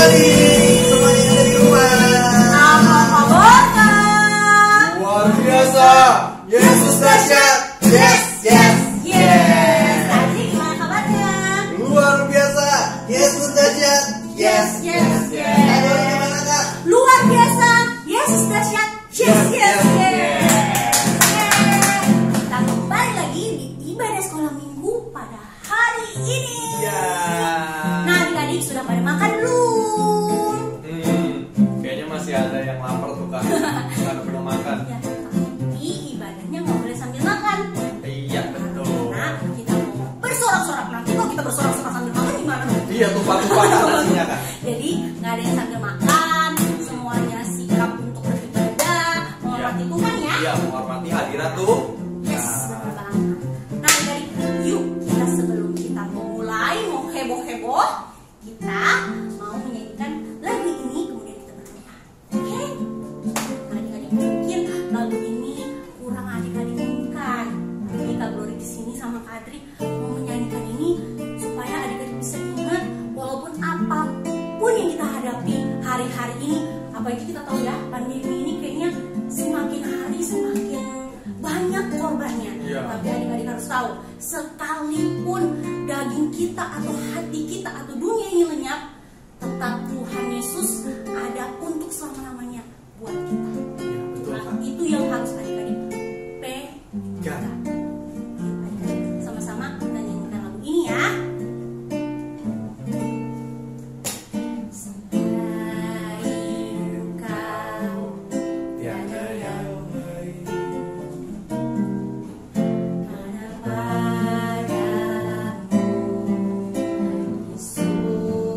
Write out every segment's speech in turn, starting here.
adik-adik semuanya yang ada di rumah. Apa kabar? Luar biasa. Yesus dahsyat. Yes, yes, yes. Adik gimana kabarnya? Luar biasa. Yesus dahsyat. Yes, yes, yes. Aduh, gimana Kak? Luar biasa. Yesus dahsyat. Yes, yes, yes. Kita kembali lagi di ibadah sekolah minggu pada hari ini. Ya. Nah, adik-adik sudah pada makan belum? Kayaknya masih ada yang lapar tuh Kak. Karena belum makan. Ya, tapi ibadahnya nggak boleh sambil makan. Iya betul. Nah, kita mau bersorak-sorak. Nanti kalau kita bersorak-sorak sambil makan gimana? Iya tumpah-tumpah nasinya Kak. Jadi nggak ada yang sambil makan, semuanya sikap untuk beribadah, menghormati Tuhan ya. Iya, menghormati hadirat tuh. Yes, benar banget. Nah, dari yuk kita sebelum kita memulai mau heboh-heboh, kita mau menyanyikan lagu ini kemudian kita berdoa. Oke? Adik-adik mungkin lagu ini kurang adik-adik nyanyikan. Tapi Kak Glory di sini sama Kak Adri mau menyanyikan ini supaya adik-adik bisa ingat walaupun apapun yang kita hadapi hari-hari ini, apalagi kita tahu ya pandemi ini kayaknya semakin hari semakin banyak korbannya. Iya. Tapi adik-adik harus tahu, sekalipun daging kita atau hati kita atau dunia ini lenyap, tetap Tuhan Yesus ada untuk selama-lamanya buat kita. Betul Nah, Kak. itu yang harus adik-adik pegang. Yuk, adik-adik sama-sama kita nyanyikan lagu ini ya. Selain Kau Tiada yang lain. hanya padamu, Yesus.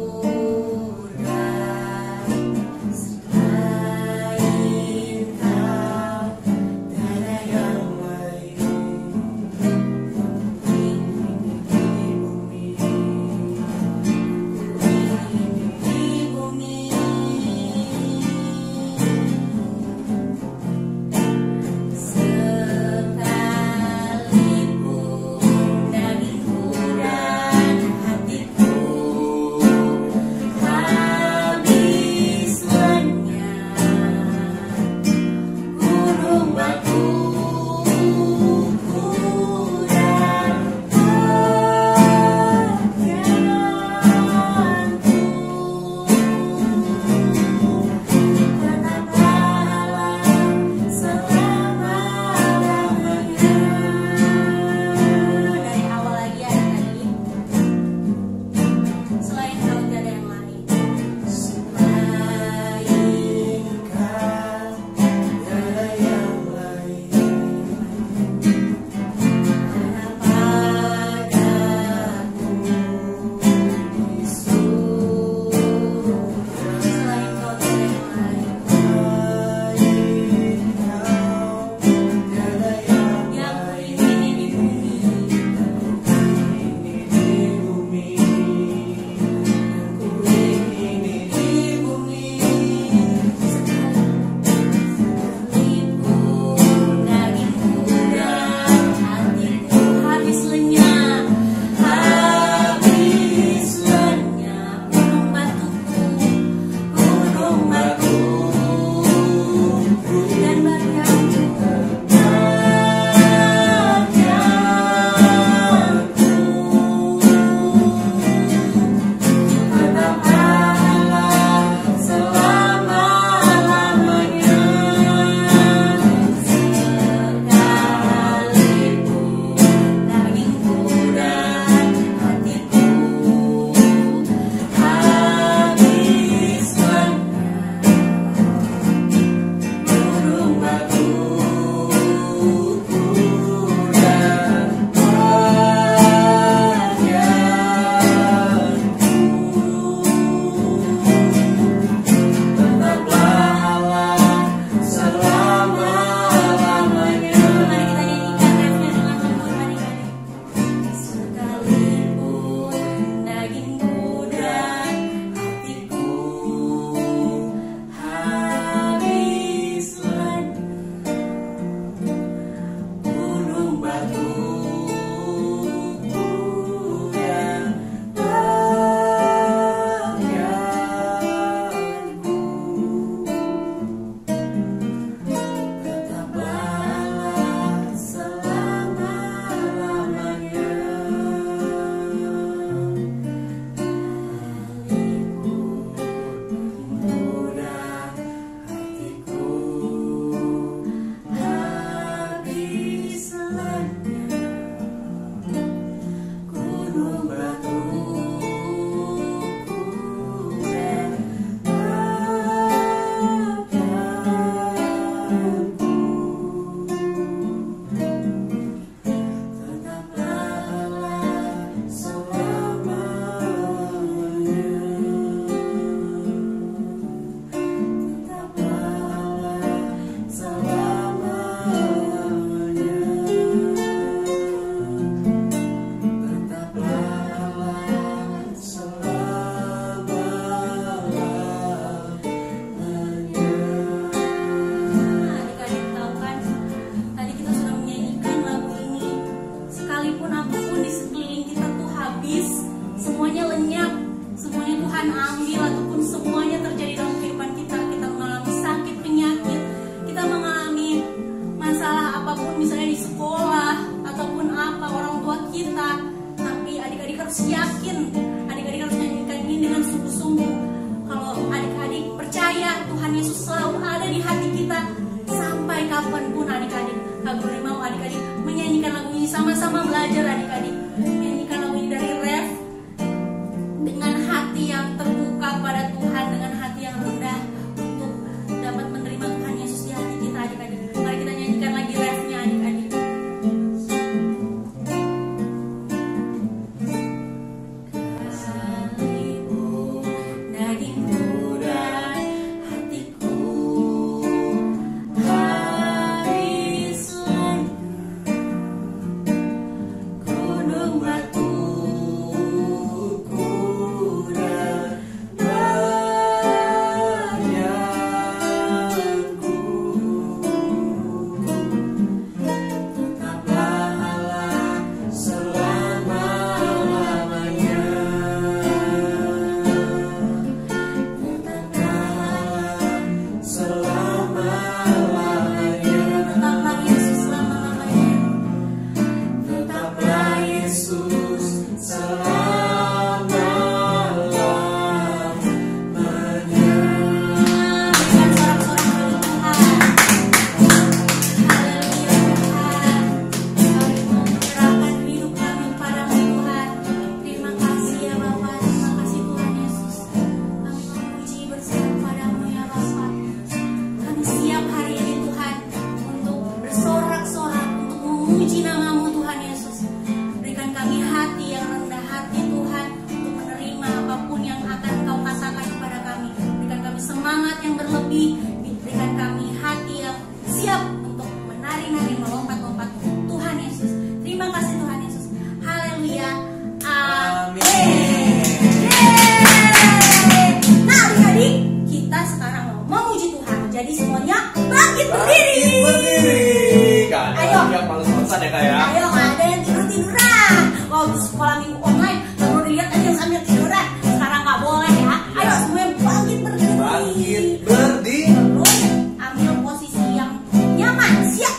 Bunda mau adik-adik menyanyikan lagu ini, sama-sama belajar adik-adik menyanyikan lagu ini dari ref dengan hati yang terbuka kepada Tuhan, dengan hati yang rendah untuk dapat menerima Tuhan Yesus di hati kita adik-adik. Mari kita nyanyikan lagi refnya adik-adik. Puji namamu Tuhan Yesus. Berikan kami hati yang rendah hati Tuhan untuk menerima apapun yang akan Kau katakan kepada kami. Berikan kami semangat yang berlebih. Berikan kami hati yang siap untuk menari-nari, melompat-lompat Tuhan Yesus. Terima kasih Tuhan Yesus. Haleluya. Amin. Nah adik-adik, kita sekarang mau memuji Tuhan. Jadi semuanya bangkit berdiri. Ayo. Yang males-malesan ya kak ya. Ayo, nggak ada yang tidur-tiduran. Waktu sekolah minggu online, baru dilihat aja yang sambil tiduran. Sekarang nggak boleh ya. Ayo semuanya bangkit berdiri. Bangkit berdiri. Terus ambil posisi yang nyaman, siap.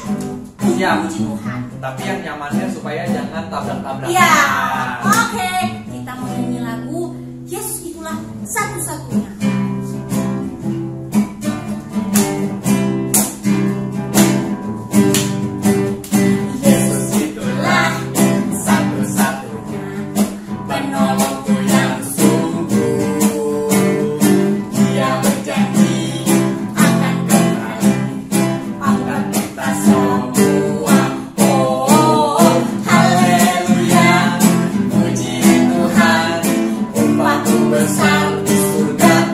Siap. Puji Tuhan. Tapi yang nyamannya supaya jangan tabrak-tabrakan. Iya. Oke. Kita mau nyanyi lagu Yesus itulah satu-satunya. Besar di surga.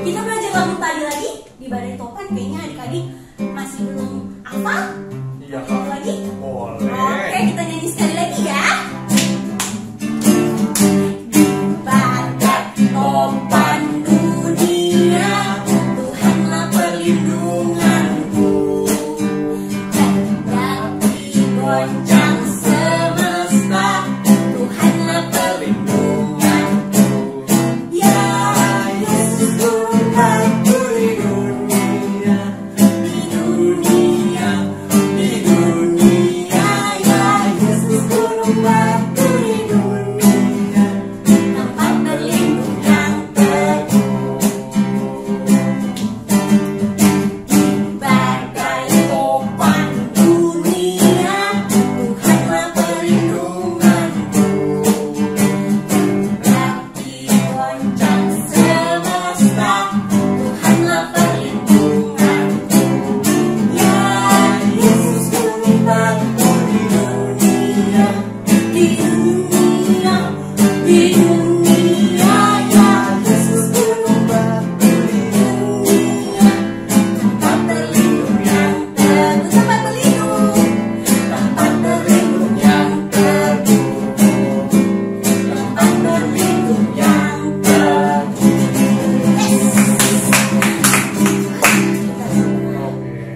Kita belajar lagu tadi lagi di Badai Topan. Kayaknya adik-adik masih belum hafal. Iya. Mau lagi? Boleh. Oke, kita nyanyi sekali lagi ya. Di badai topan dunia, Tuhanlah perlindunganku. Kendati goncang semesta, Tuhanlah perlindunganku. Ya Yesus Tuhanku di dunia, di dunia, di dunia. Ya Yesus gunung batu di dunia, tempat berlindung yang teguh. Di badai topan dunia, Tuhanlah perlindunganku. Kendati goncang semesta, Tuhanlah perlindunganku. Ya Yesus gunung batu di dunia, di dunia, di dunia. Ya Yesus gunung batu di dunia, tempat berlindung yang teguh. Tempat berlindung, tempat berlindung yang teguh, tempat berlindung yang teguh.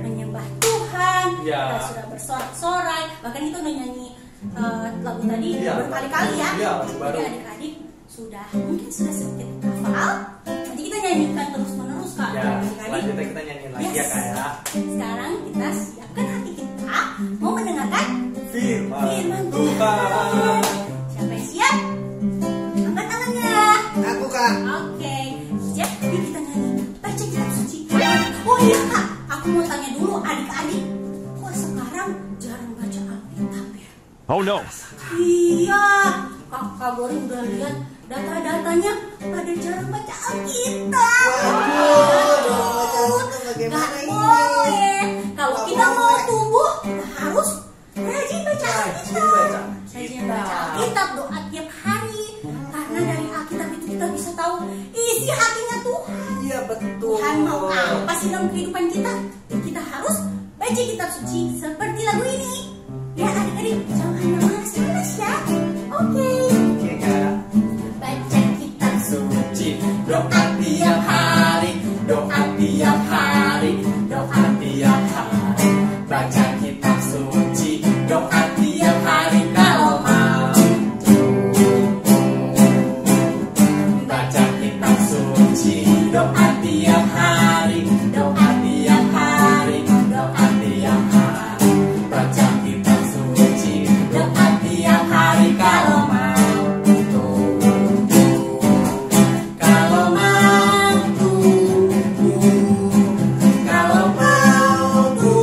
Menyembah Tuhan, Ya. kita sudah bersorak-sorai, bahkan kita udah nyanyi lagu tadi Iya. berkali-kali ya. Iya, baru. Jadi adik-adik mungkin sudah sedikit hafal. Nanti kita nyanyikan terus-menerus Kak. Ya, Adik-adik. selanjutnya kita nyanyi lagi ya Yes. Kak ya. Sekarang kita siapkan hati kita mau mendengarkan Firman firman Tuhan. Tuhan. Siapa yang siap? Angkat tangannya. Aku Kak. Oke, siap. Yuk kita nyanyi. Baca kitab suci. Oh iya Kak, aku mau tanya dulu adik-adik. Kok sekarang jarang baca Alkitab ya? Oh no. Iya, Kak Gori udah lihat data-datanya pada jarang baca Alkitab. Waduh, bagaimana Nggak ini? boleh. Kalau Nggak kita mau boleh. tumbuh, kita harus rajin baca Alkitab. baca Rajin baca Alkitab, doa tiap hari. Karena dari Alkitab itu kita bisa tahu isi hatinya Tuhan. Iya betul. Tuhan mau apa sih dalam kehidupan kita? Kita harus baca kitab suci seperti lagu ini. Ya adik-adik, jangan malas-malas ya. Oke. Oke Kak. Baca kitab Suci, doa tiap hari, doa tiap hari, doa tiap hari. Baca kitab suci, doa tiap hari kalau mampu. Baca kitab suci, doa tiap hari, doa tiap hari, doa tiap hari. Baca kitab suci, doa tiap hari kalau mampu. Kalau mampu, kalau mampu,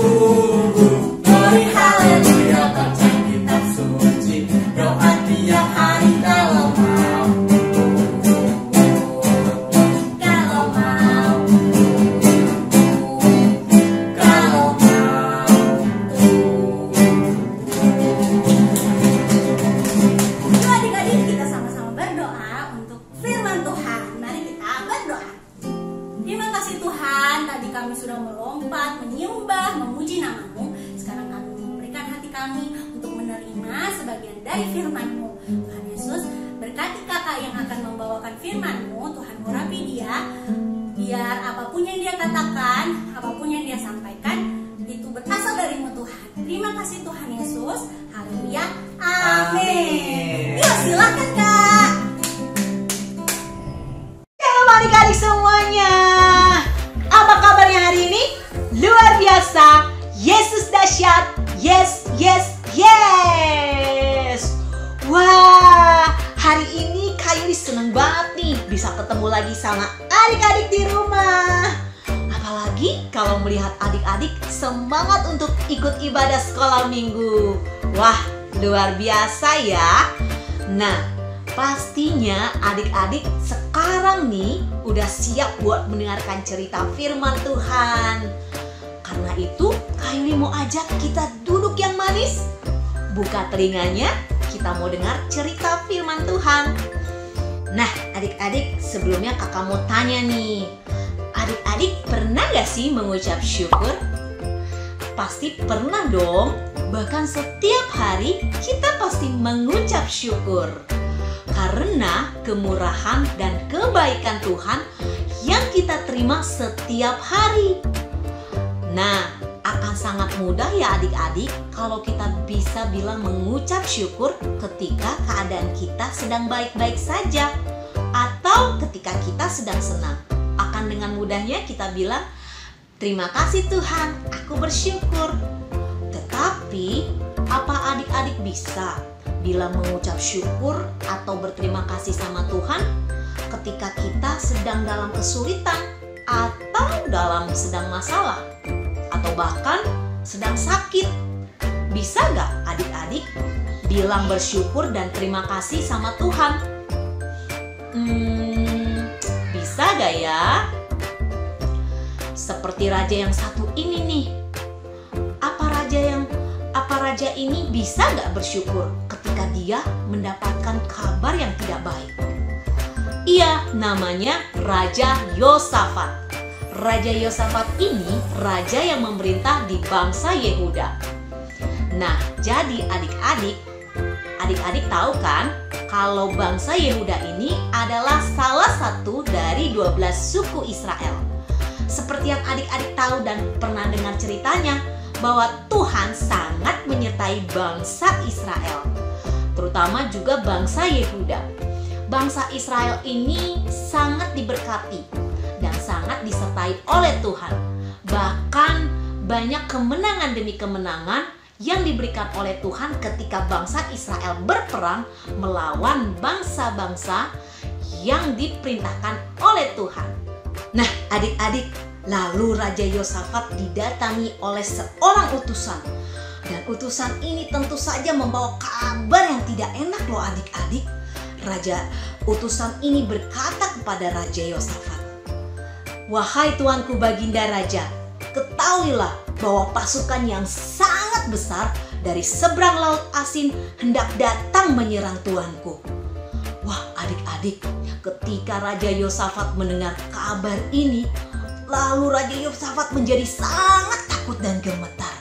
glory haleluya. Baca kitab suci, doa tiap hari kalau mampu. kalau mau. Kalau Yuk adik-adik, kita sama-sama berdoa untuk firman Tuhan. Mari kita berdoa. Terima kasih Tuhan, tadi kami sudah melompat, menyembah, memuji nama-Mu. Sekarang kami memberikan hati kami untuk menerima sebagian dari firman-Mu. Tuhan Yesus, berkati kakak yang akan membawakan firman-Mu. Tuhan urapi dia, biar apapun yang dia katakan, apapun yang dia sampaikan, itu berasal dari-Mu Tuhan. Terima kasih Tuhan Yesus. Haleluya. Amin. Yuk silakan Kak. Halo adik-adik semuanya. Apa kabarnya hari ini? Luar biasa. Yesus dahsyat. Yes, yes, yes. Wah, hari ini Kak Yuli seneng banget nih bisa ketemu lagi sama adik-adik di rumah. Apalagi kalau melihat adik-adik semangat untuk ikut ibadah sekolah minggu. Wah, luar biasa ya. Nah, pastinya adik-adik sekarang nih udah siap buat mendengarkan cerita firman Tuhan. Karena itu, Kayuli mau ajak kita duduk yang manis. Buka telinganya, kita mau dengar cerita firman Tuhan. Nah, adik-adik, sebelumnya kakak mau tanya nih. Adik-adik pernah gak sih mengucap syukur? Pasti pernah dong. Bahkan setiap hari kita pasti mengucap syukur. Karena kemurahan dan kebaikan Tuhan yang kita terima setiap hari. Nah, akan sangat mudah ya adik-adik kalau kita bisa bilang mengucap syukur ketika keadaan kita sedang baik-baik saja atau ketika kita sedang senang. Akan dengan mudahnya kita bilang, terima kasih Tuhan, aku bersyukur. Tetapi, apa adik-adik bisa bilang mengucap syukur atau berterima kasih sama Tuhan ketika kita sedang dalam kesulitan atau sedang masalah atau bahkan sedang sakit? Bisa gak adik-adik bilang bersyukur dan terima kasih sama Tuhan? Bisa gak ya? Seperti raja yang satu ini nih. Apa raja ini bisa gak bersyukur ketika dia mendapatkan kabar yang tidak baik? Iya, namanya Raja Yosafat. Raja Yosafat ini raja yang memerintah di bangsa Yehuda. Nah, jadi adik-adik tahu kan kalau bangsa Yehuda ini adalah salah satu dari 12 suku Israel. Seperti yang adik-adik tahu dan pernah dengar ceritanya, bahwa Tuhan sangat menyertai bangsa Israel, terutama juga bangsa Yehuda. Bangsa Israel ini sangat diberkati dan sangat disertai oleh Tuhan. Bahkan banyak kemenangan demi kemenangan yang diberikan oleh Tuhan ketika bangsa Israel berperang melawan bangsa-bangsa yang diperintahkan oleh Tuhan. Nah, adik-adik, lalu Raja Yosafat didatangi oleh seorang utusan. Dan utusan ini tentu saja membawa kabar yang tidak enak loh adik-adik. Utusan ini berkata kepada Raja Yosafat, "Wahai tuanku Baginda Raja, ketahuilah bahwa pasukan yang sangat besar dari seberang laut Asin hendak datang menyerang tuanku." Wah adik-adik, ketika Raja Yosafat mendengar kabar ini, lalu Raja Yosafat menjadi sangat takut dan gemetar.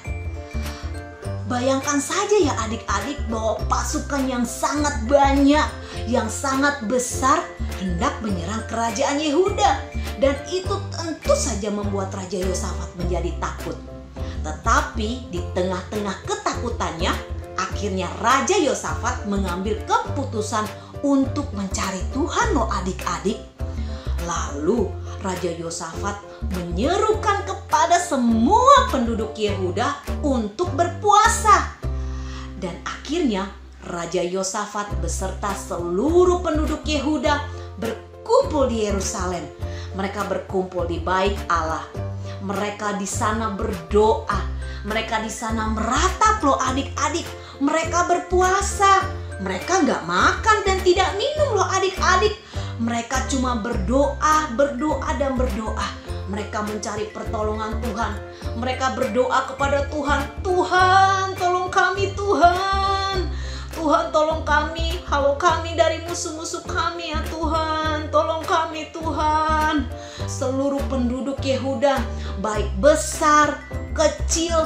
Bayangkan saja ya adik-adik bahwa pasukan yang sangat banyak, yang sangat besar hendak menyerang kerajaan Yehuda. Dan itu tentu saja membuat Raja Yosafat menjadi takut. Tetapi di tengah-tengah ketakutannya, akhirnya Raja Yosafat mengambil keputusan untuk mencari Tuhan loh adik-adik. Lalu Raja Yosafat menyerukan kepada semua penduduk Yehuda untuk berpuasa. Dan akhirnya Raja Yosafat beserta seluruh penduduk Yehuda berkumpul di Yerusalem. Mereka berkumpul di Bait Allah. Mereka di sana berdoa. Mereka di sana meratap loh adik-adik. Mereka berpuasa. Mereka nggak makan dan tidak minum loh adik-adik. Mereka cuma berdoa dan berdoa. Mereka mencari pertolongan Tuhan. Mereka berdoa kepada Tuhan. Tuhan, tolong kami Tuhan. Tuhan, tolong kami. Halau kami dari musuh-musuh kami ya Tuhan. Tolong kami Tuhan. Seluruh penduduk Yehuda, baik besar, kecil,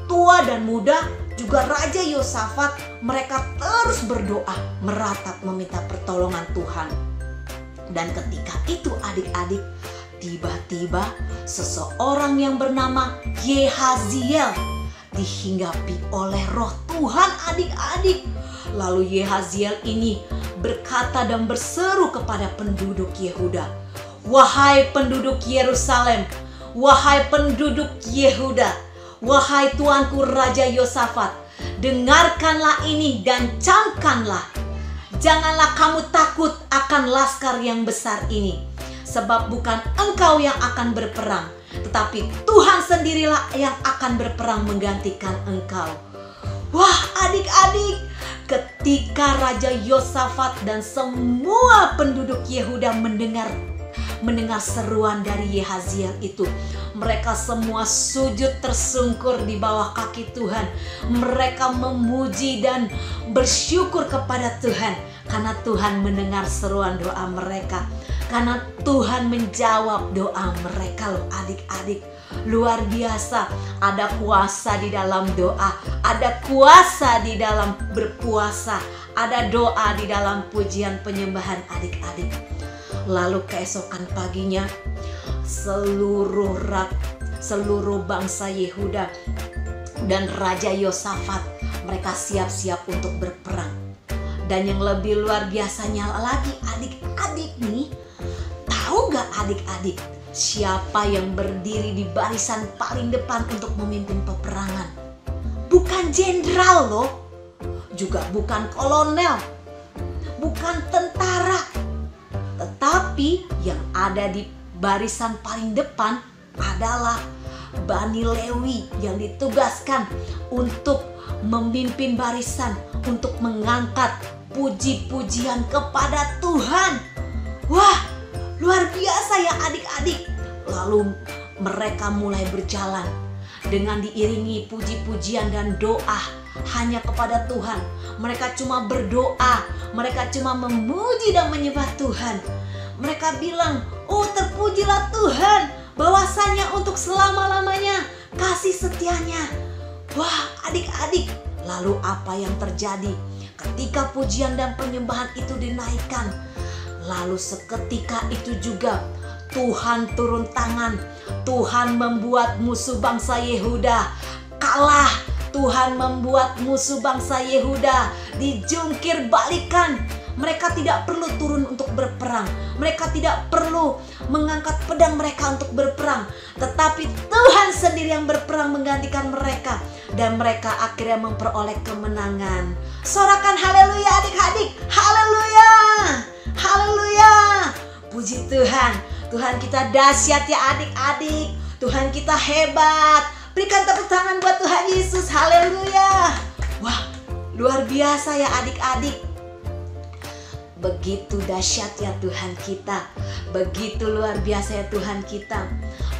tua dan muda, juga Raja Yosafat, mereka terus berdoa, meratap meminta pertolongan Tuhan. Dan ketika itu adik-adik, tiba-tiba seseorang yang bernama Yehaziel dihinggapi oleh roh Tuhan adik-adik. Lalu Yehaziel ini berkata dan berseru kepada penduduk Yehuda, "Wahai penduduk Yerusalem, wahai penduduk Yehuda, wahai tuanku Raja Yosafat, dengarkanlah ini dan camkanlah. janganlah kamu takut akan laskar yang besar ini, sebab bukan engkau yang akan berperang, tetapi Tuhan sendirilah yang akan berperang menggantikan engkau. Wah, adik-adik, ketika Raja Yosafat dan semua penduduk Yehuda mendengar seruan dari Yahaziel itu, mereka semua sujud tersungkur di bawah kaki Tuhan. Mereka memuji dan bersyukur kepada Tuhan karena Tuhan mendengar seruan doa mereka, karena Tuhan menjawab doa mereka. Loh adik-adik, luar biasa. Ada kuasa di dalam doa, ada kuasa di dalam berpuasa, ada doa di dalam pujian penyembahan adik-adik. Lalu keesokan paginya seluruh bangsa Yehuda dan Raja Yosafat mereka siap-siap untuk berperang. Dan yang lebih luar biasanya lagi adik-adik nih, tahu gak adik-adik siapa yang berdiri di barisan paling depan untuk memimpin peperangan? Bukan jenderal loh, juga bukan kolonel, bukan tentara, tetapi yang ada di barisan paling depan adalah Bani Lewi yang ditugaskan untuk memimpin barisan, untuk mengangkat puji-pujian kepada Tuhan. Wah, luar biasa ya adik-adik. Lalu mereka mulai berjalan dengan diiringi puji-pujian dan doa hanya kepada Tuhan. Mereka cuma berdoa, mereka cuma memuji dan menyembah Tuhan. Mereka bilang, oh terpujilah Tuhan, bahwasanya untuk selama-lamanya kasih setianya. Wah adik-adik, lalu apa yang terjadi ketika pujian dan penyembahan itu dinaikkan? Lalu seketika itu juga Tuhan turun tangan. Tuhan membuat musuh bangsa Yehuda kalah. Tuhan membuat musuh bangsa Yehuda dijungkir balikan. Mereka tidak perlu turun untuk berperang. Mereka tidak perlu mengangkat pedang mereka untuk berperang. Tetapi Tuhan sendiri yang berperang menggantikan mereka. Dan mereka akhirnya memperoleh kemenangan. Sorakan haleluya adik-adik. Haleluya. Haleluya. Puji Tuhan. Tuhan kita dahsyat ya adik-adik. Tuhan kita hebat. Berikan tepuk tangan buat Tuhan Yesus. Haleluya. Wah, luar biasa ya adik-adik. Begitu dahsyat ya Tuhan kita. Begitu luar biasa ya Tuhan kita.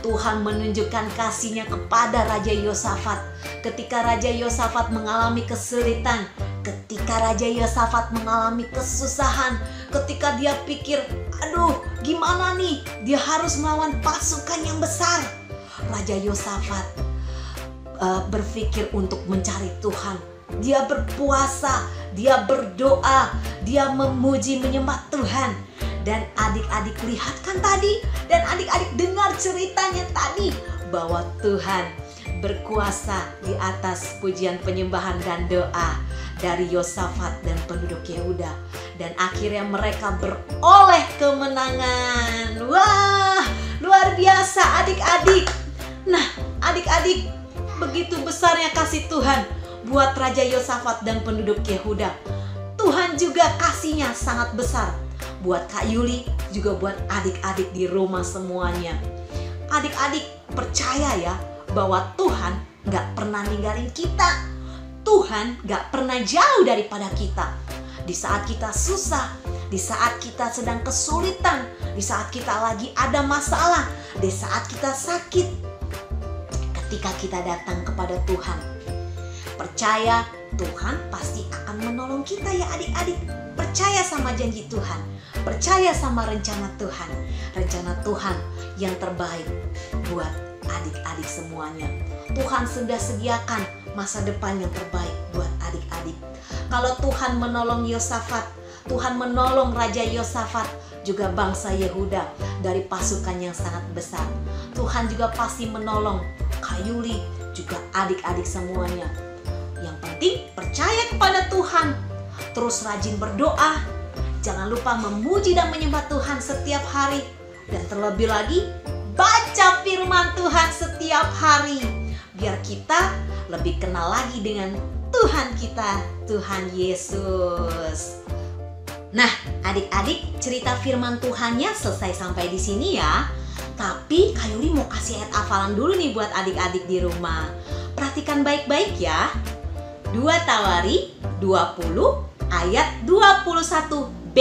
Tuhan menunjukkan kasih-Nya kepada Raja Yosafat. Ketika Raja Yosafat mengalami kesulitan, ketika Raja Yosafat mengalami kesusahan, ketika dia pikir, aduh gimana nih, dia harus melawan pasukan yang besar. Raja Yosafat berpikir untuk mencari Tuhan. Dia berpuasa, dia berdoa, dia memuji menyembah Tuhan. Dan adik-adik lihat kan tadi, dan adik-adik dengar ceritanya tadi, bahwa Tuhan berkuasa di atas pujian penyembahan dan doa dari Yosafat dan penduduk Yehuda. Dan akhirnya mereka beroleh kemenangan. Wah, luar biasa adik-adik. Nah, adik-adik, begitu besarnya kasih Tuhan buat Raja Yosafat dan penduduk Yehuda. Tuhan juga kasih-Nya sangat besar buat Kak Yuli, juga buat adik-adik di rumah semuanya. Adik-adik percaya ya bahwa Tuhan gak pernah ninggalin kita. Tuhan gak pernah jauh daripada kita. Di saat kita susah, di saat kita sedang kesulitan, di saat kita lagi ada masalah, di saat kita sakit, ketika kita datang kepada Tuhan, percaya Tuhan pasti akan menolong kita ya adik-adik. Percaya sama janji Tuhan, percaya sama rencana Tuhan. Rencana Tuhan yang terbaik buat adik-adik semuanya. Tuhan sudah sediakan masa depan yang terbaik buat adik-adik. Kalau Tuhan menolong Yosafat, Tuhan menolong Raja Yosafat, juga bangsa Yehuda dari pasukan yang sangat besar. Tuhan juga pasti menolong Kak Yuli, juga adik-adik semuanya. Yang penting percaya kepada Tuhan, terus rajin berdoa, jangan lupa memuji dan menyembah Tuhan setiap hari, dan terlebih lagi baca firman Tuhan setiap hari, biar kita lebih kenal lagi dengan Tuhan kita, Tuhan Yesus. Nah, adik-adik, cerita firman Tuhannya selesai sampai di sini ya. Tapi Kak Yuli mau kasih ayat hafalan dulu nih buat adik-adik di rumah. Perhatikan baik-baik ya. 2 Tawari 20 ayat 21b.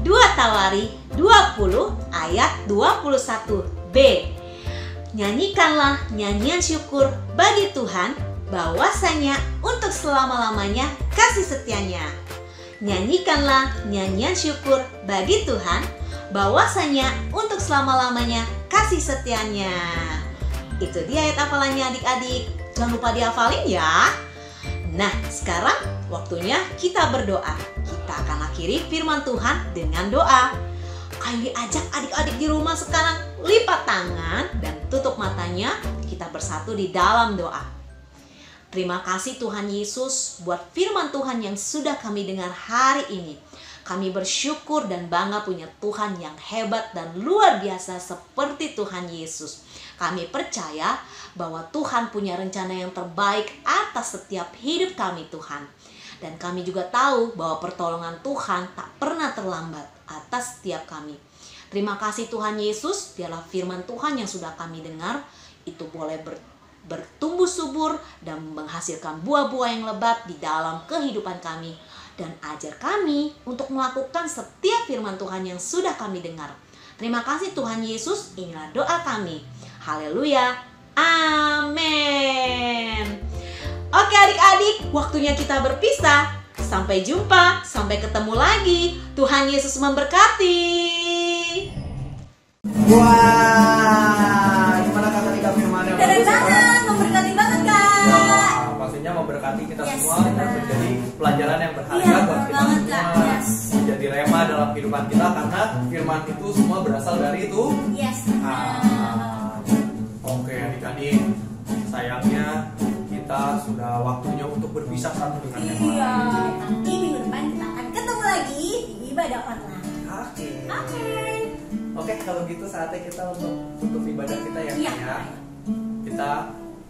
2 Tawari 20 ayat 21b. Nyanyikanlah nyanyian syukur bagi Tuhan, bahwasanya untuk selama-lamanya kasih setianya. Nyanyikanlah nyanyian syukur bagi Tuhan, bahwasanya untuk selama-lamanya kasih setianya. Itu dia ayat hafalannya adik-adik. Jangan lupa dihafalin ya. Nah, sekarang waktunya kita berdoa. Kita akan akhiri firman Tuhan dengan doa. Kali ajak adik-adik di rumah sekarang lipat tangan dan tutup matanya. Kita bersatu di dalam doa. Terima kasih Tuhan Yesus buat firman Tuhan yang sudah kami dengar hari ini. Kami bersyukur dan bangga punya Tuhan yang hebat dan luar biasa seperti Tuhan Yesus. Kami percaya bahwa Tuhan punya rencana yang terbaik atas setiap hidup kami Tuhan. Dan kami juga tahu bahwa pertolongan Tuhan tak pernah terlambat atas setiap kami. Terima kasih Tuhan Yesus, biarlah firman Tuhan yang sudah kami dengar itu boleh bertumbuh subur dan menghasilkan buah-buah yang lebat di dalam kehidupan kami. Dan ajar kami untuk melakukan setiap firman Tuhan yang sudah kami dengar. Terima kasih Tuhan Yesus, inilah doa kami. Haleluya, amin. Oke adik-adik, waktunya kita berpisah. Sampai jumpa, sampai ketemu lagi. Tuhan Yesus memberkati. Wah, gimana kata Ika firmannya? Keren banget, memberkati banget Kak. Nah, pastinya memberkati kita semua dan menjadi pelajaran yang berharga buat kita banget, semua. Kak. Menjadi rema dalam kehidupan kita karena firman itu semua berasal dari itu. Yes. Oke adik-adik, sayangnya kita sudah waktunya untuk berpisah satu dengan yang lain. Iya, nanti minggu depan kita akan ketemu lagi di ibadah online. Oke, kalau gitu saatnya kita untuk tutup ibadah kita ya. Iya. Ya. Kita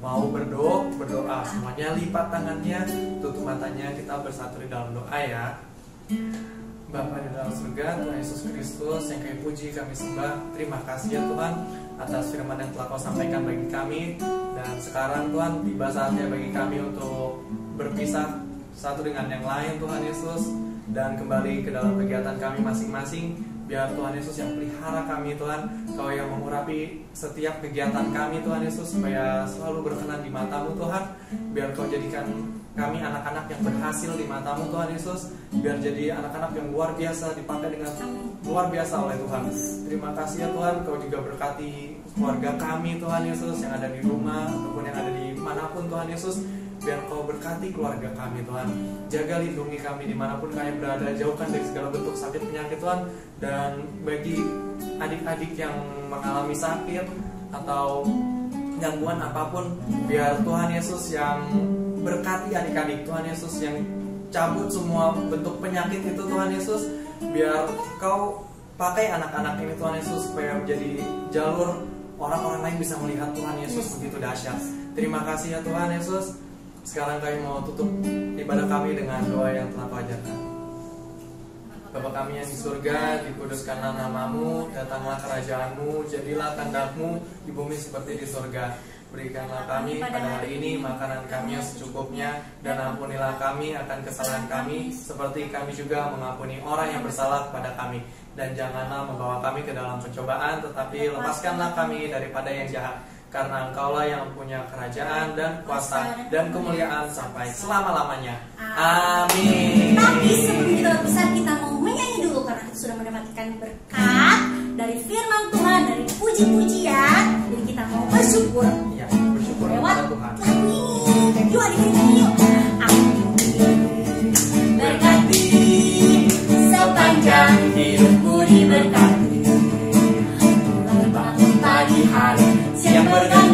mau berdoa, semuanya lipat tangannya, tutup matanya, kita bersatu di dalam doa ya. Bapa di dalam surga, Tuhan Yesus Kristus yang kami puji, kami sembah. Terima kasih ya Tuhan atas firman yang telah Kau sampaikan bagi kami. Dan sekarang Tuhan tiba saatnya bagi kami untuk berpisah satu dengan yang lain Tuhan Yesus, dan kembali ke dalam kegiatan kami masing-masing. Biar Tuhan Yesus yang pelihara kami Tuhan, Kau yang mengurapi setiap kegiatan kami Tuhan Yesus, supaya selalu berkenan di mata-Mu Tuhan. Biar Kau jadikan kami anak-anak yang berhasil di mata-Mu Tuhan Yesus. Biar jadi anak-anak yang luar biasa, dipakai dengan luar biasa oleh Tuhan. Terima kasih ya Tuhan, Kau juga berkati keluarga kami Tuhan Yesus, yang ada di rumah ataupun yang ada di manapun Tuhan Yesus. Biar Kau berkati keluarga kami Tuhan. Jaga lindungi kami dimanapun kami berada. Jauhkan dari segala bentuk sakit penyakit Tuhan. Dan bagi adik-adik yang mengalami sakit atau gangguan apapun, biar Tuhan Yesus yang berkati adik-adik Tuhan Yesus, yang cabut semua bentuk penyakit itu Tuhan Yesus. Biar Kau pakai anak-anak ini Tuhan Yesus supaya menjadi jalur orang-orang lain bisa melihat Tuhan Yesus begitu dahsyat. Terima kasih ya Tuhan Yesus. Sekarang kami mau tutup ibadah kami dengan doa yang telah Kau ajarkan. Bapa kami yang di surga, dikuduskanlah nama-Mu, datanglah kerajaan-Mu, jadilah kehendak-Mu di bumi seperti di surga. Berikanlah kami pada hari ini makanan kami yang secukupnya, dan ampunilah kami akan kesalahan kami, seperti kami juga mengampuni orang yang bersalah kepada kami. Dan janganlah membawa kami ke dalam pencobaan, tetapi lepaskanlah kami daripada yang jahat. Karena Engkaulah yang punya kerajaan dan kuasa dan kemuliaan sampai selama-lamanya. Amin. Tapi sebelum kita berpisah, kita mau menyanyi dulu karena kita sudah mendapatkan berkat dari firman Tuhan, dari puji-pujian. Jadi kita mau bersyukur. Ya, bersyukur Lewat kepada Tuhan. lagu ini. Yuk adik nyanyi yuk. Berkati sepanjang hidupku diberkati. Mulai bangun pagi hari, siang berganti